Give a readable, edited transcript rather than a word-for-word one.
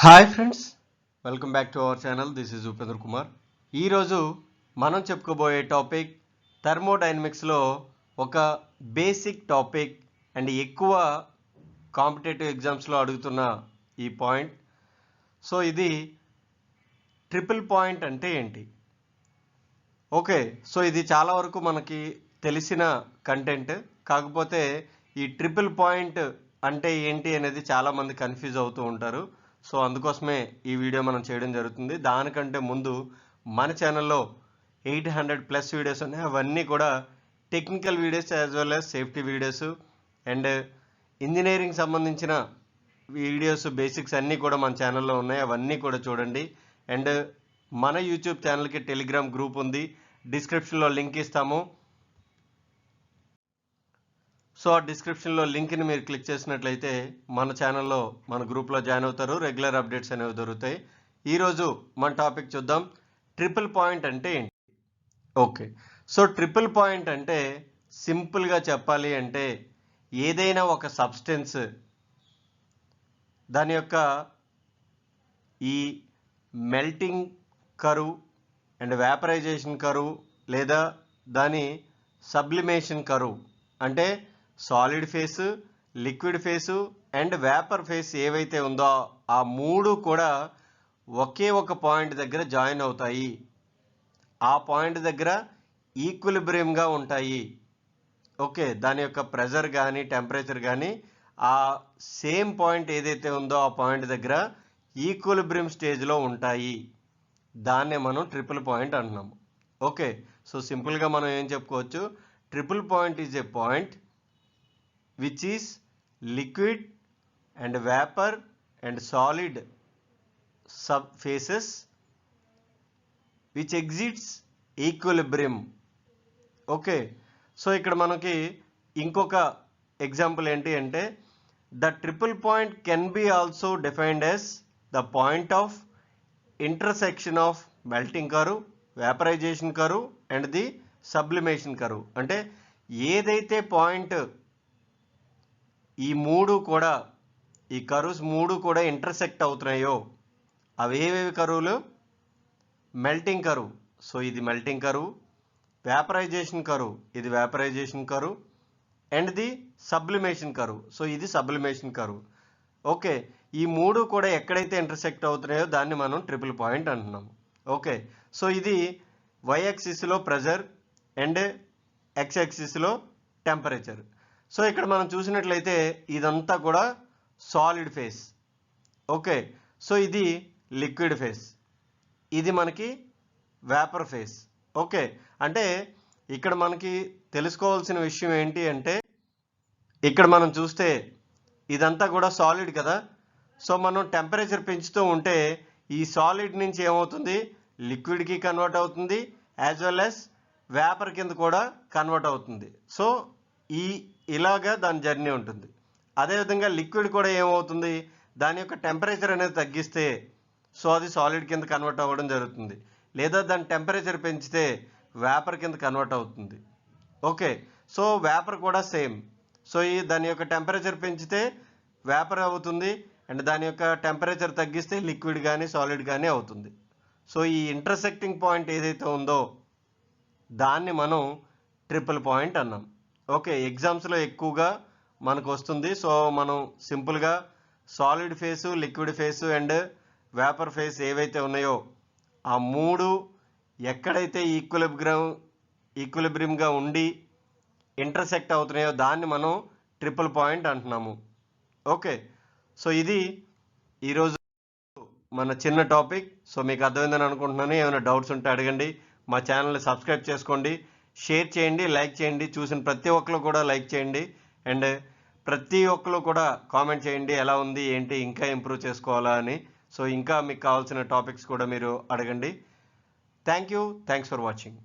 Hi friends, welcome back to our channel. This is Upendra Kumar. ఈరోజు మనం చెప్పుకోబోయే టాపిక్ థర్మోడైనమిక్స్లో ఒక బేసిక్ టాపిక్ అండ్ ఎక్కువ కాంపిటేటివ్ ఎగ్జామ్స్లో అడుగుతున్న ఈ పాయింట్. సో ఇది ట్రిపుల్ పాయింట్ అంటే ఏంటి? ఓకే, సో ఇది చాలా వరకు మనకి తెలిసిన కంటెంట్. కాకపోతే ఈ ట్రిపుల్ పాయింట్ అంటే ఏంటి అనేది చాలామంది కన్ఫ్యూజ్ అవుతూ ఉంటారు. సో అందుకోసమే ఈ వీడియో మనం చేయడం జరుగుతుంది. దానికంటే ముందు మన ఛానల్లో 800+ వీడియోస్ ఉన్నాయి. అవన్నీ కూడా technical videos as well as safety videos and engineering సంబంధించిన వీడియోస్ బేసిక్స్ అన్నీ కూడా మన ఛానల్లో ఉన్నాయి. అవన్నీ కూడా చూడండి. అండ్ మన యూట్యూబ్ ఛానల్కి టెలిగ్రామ్ గ్రూప్ ఉంది, డిస్క్రిప్షన్లో లింక్ ఇస్తాము. సో ఆ డిస్క్రిప్షన్లో లింక్ని మీరు క్లిక్ చేసినట్లయితే మన ఛానల్లో మన గ్రూప్లో జాయిన్ అవుతారు. రెగ్యులర్ అప్డేట్స్ అనేవి దొరుకుతాయి. ఈరోజు మన టాపిక్ చూద్దాం. ట్రిపుల్ పాయింట్ అంటే ఏంటి? ఓకే, సో ట్రిపుల్ పాయింట్ అంటే సింపుల్గా చెప్పాలి అంటే ఏదైనా ఒక సబ్స్టెన్స్ దాని యొక్క ఈ melting curve and vaporisation curve లేదా దాని సబ్లిమేషన్ కర్వ్ అంటే solid phase, liquid face and vapour face ఏవైతే ఉందో ఆ మూడు కూడా ఒకే ఒక పాయింట్ దగ్గర జాయిన్ అవుతాయి. ఆ పాయింట్ దగ్గర ఈక్విలిబ్రియంగా ఉంటాయి. ఓకే, దాని యొక్క ప్రెషర్ కానీ టెంపరేచర్ కానీ ఆ సేమ్ పాయింట్ ఏదైతే ఉందో ఆ పాయింట్ దగ్గర ఈక్విలిబ్రియం స్టేజ్లో ఉంటాయి. దాన్నే మనం ట్రిపుల్ పాయింట్ అంటున్నాము. ఓకే, సో సింపుల్గా మనం ఏం చెప్పుకోవచ్చు? Triple point is a point which is liquid and vapor and solid subphases which exits equilibrium. Okay, so ఇక్కడ మనకి ఇంకొక ఎగ్జాంపుల్ ఏంటి అంటే the triple point can be also defined as the point of intersection of melting curve, vaporization curve and the sublimation curve. అంటే ఏదైతే point ఈ మూడు కూడా ఈ కర్వ్స్ మూడు కూడా ఇంటర్సెక్ట్ అవుతున్నాయో అవి ఏవేవి కర్వ్లు? మెల్టింగ్ కర్వ్, సో ఇది మెల్టింగ్ కర్వ్. వేపరైజేషన్ కర్వ్, ఇది vaporization curve. And the sublimation curve, so ఇది సబ్లిమేషన్ కర్వ్. ఓకే, ఈ మూడు కూడా ఎక్కడైతే ఇంటర్సెక్ట్ అవుతున్నాయో దాన్ని మనం ట్రిపుల్ పాయింట్ అంటున్నాము. ఓకే, సో ఇది వై యాక్సిస్లో ప్రెషర్ అండ్ ఎక్స్ యాక్సిస్లో టెంపరేచర్. సో ఇక్కడ మనం చూసినట్లయితే ఇదంతా కూడా సాలిడ్ ఫేస్. ఓకే, సో ఇది లిక్విడ్ ఫేస్, ఇది మనకి వేపర్ ఫేస్. ఓకే, అంటే ఇక్కడ మనకి తెలుసుకోవాల్సిన విషయం ఏంటి అంటే ఇక్కడ మనం చూస్తే ఇదంతా కూడా సాలిడ్ కదా. సో మనం టెంపరేచర్ పెంచుతూ ఉంటే ఈ సాలిడ్ నుంచి ఏమవుతుంది? లిక్విడ్కి కన్వర్ట్ అవుతుంది, యాజ్ వెల్ యాజ్ వేపర్ కింద కూడా కన్వర్ట్ అవుతుంది. సో ఇలాగా దాని జర్నీ ఉంటుంది. అదేవిధంగా లిక్విడ్ కూడా ఏమవుతుంది? దాని యొక్క టెంపరేచర్ అనేది తగ్గిస్తే సో అది సాలిడ్ కింద కన్వర్ట్ అవ్వడం జరుగుతుంది, లేదా దాని టెంపరేచర్ పెంచితే వేపర్ కింద కన్వర్ట్ అవుతుంది. ఓకే, సో వేపర్ కూడా సేమ్. సో దాని యొక్క టెంపరేచర్ పెంచితే వేపర్ అవుతుంది అండ్ దాని యొక్క టెంపరేచర్ తగ్గిస్తే లిక్విడ్ కానీ సాలిడ్ కానీ అవుతుంది. సో ఈ ఇంటర్సెక్టింగ్ పాయింట్ ఏదైతే ఉందో దాన్ని మనం ట్రిపుల్ పాయింట్ అన్నాం. ఓకే, ఎగ్జామ్స్లో ఎక్కువగా మనకు వస్తుంది. సో మనం సింపుల్గా solid face, liquid face and vapour face ఏవైతే ఉన్నాయో ఆ మూడు ఎక్కడైతే ఈక్విలిబ్రియంగా ఉండి ఇంటర్సెక్ట్ అవుతున్నాయో దాన్ని మనం ట్రిపుల్ పాయింట్ అంటున్నాము. ఓకే, సో ఇది ఈరోజు మన చిన్న టాపిక్. సో మీకు అర్థమైందని అనుకుంటున్నాను. ఏమైనా డౌట్స్ ఉంటే అడగండి. మా ఛానల్ని సబ్స్క్రైబ్ చేసుకోండి, షేర్ చేయండి, లైక్ చేయండి. చూసిన ప్రతి ఒక్కరు కూడా లైక్ చేయండి అండ్ ప్రతి ఒక్కరు కూడా కామెంట్ చేయండి ఎలా ఉంది ఏంటి, ఇంకా ఇంప్రూవ్ చేసుకోవాలా అని. సో ఇంకా మీకు కావాల్సిన టాపిక్స్ కూడా మీరు అడగండి. Thanks for watching.